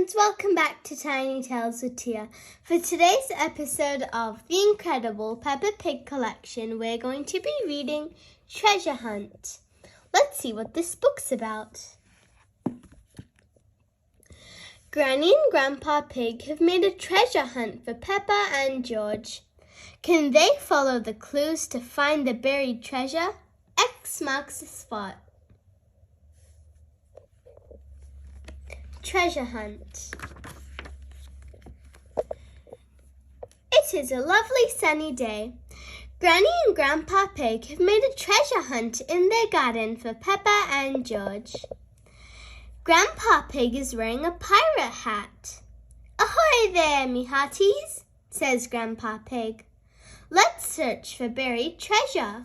friends, welcome back to Tiny Tales with Tia. For today's episode of the incredible Peppa Pig collection, we're going to be reading Treasure Hunt. Let's see what this book's about. Granny and Grandpa Pig have made a treasure hunt for Peppa and George. Can they follow the clues to find the buried treasure? X marks the spot. Treasure Hunt. It is a lovely sunny day. Granny and Grandpa Pig have made a treasure hunt in their garden for Peppa and George. Grandpa Pig is wearing a pirate hat. Ahoy there, me hearties, says Grandpa Pig. Let's search for buried treasure.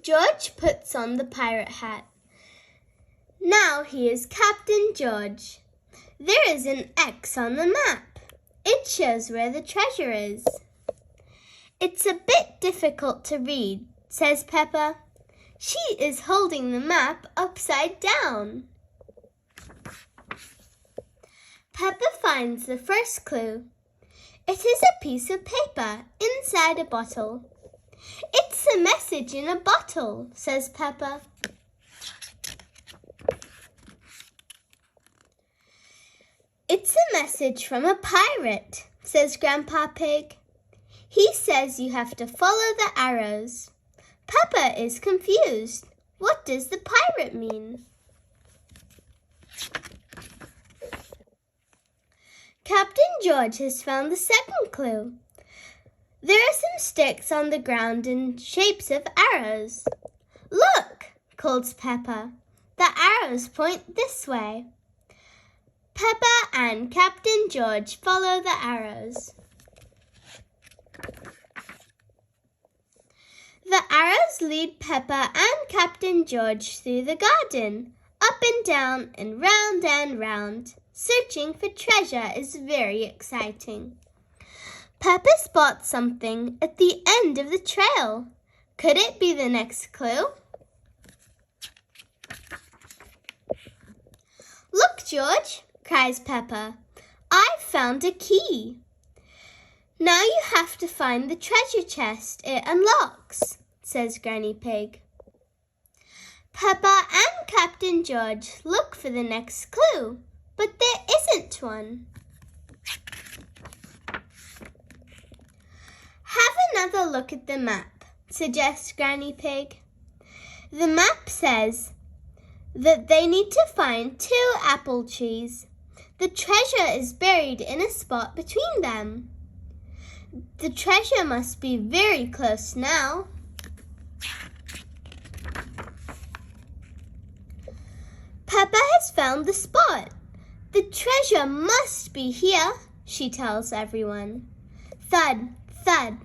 George puts on the pirate hat. Now he is Captain George. There is an X on the map. It shows where the treasure is. It's a bit difficult to read, says Peppa. She is holding the map upside down. Peppa finds the first clue. It is a piece of paper inside a bottle. It's a message in a bottle, says Peppa. It's a message from a pirate, says Grandpa Pig. He says you have to follow the arrows. Peppa is confused. What does the pirate mean? Captain George has found the second clue. There are some sticks on the ground in shapes of arrows. Look, calls Peppa. The arrows point this way. Peppa and Captain George follow the arrows. The arrows lead Peppa and Captain George through the garden, up and down and round. Searching for treasure is very exciting. Peppa spots something at the end of the trail. Could it be the next clue? Look, George, cries Peppa. I've found a key. Now you have to find the treasure chest it unlocks, says Granny Pig. Peppa and Captain George look for the next clue, but there isn't one. Have another look at the map, suggests Granny Pig. The map says that they need to find 2 apple trees. The treasure is buried in a spot between them. The treasure must be very close now. Peppa has found the spot. The treasure must be here, she tells everyone. Thud, thud.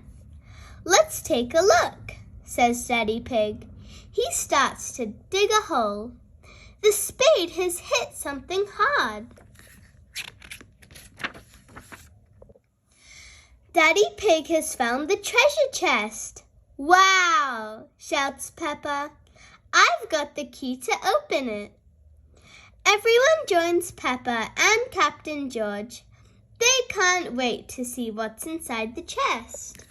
Let's take a look, says Daddy Pig. He starts to dig a hole. The spade has hit something hard. Daddy Pig has found the treasure chest. Wow, shouts Peppa. I've got the key to open it. Everyone joins Peppa and Captain George. They can't wait to see what's inside the chest.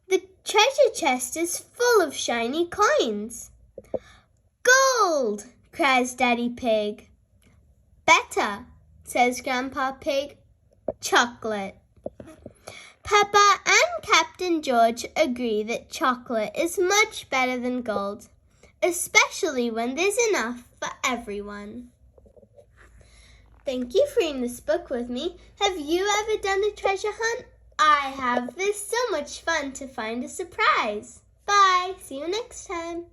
The treasure chest is full of shiny coins. Gold, cries Daddy Pig. Better, says Grandpa Pig. Chocolate. Peppa and Captain George agree that chocolate is much better than gold, especially when there's enough for everyone. Thank you for reading this book with me. Have you ever done a treasure hunt? I have. There's so much fun to find a surprise. Bye. See you next time.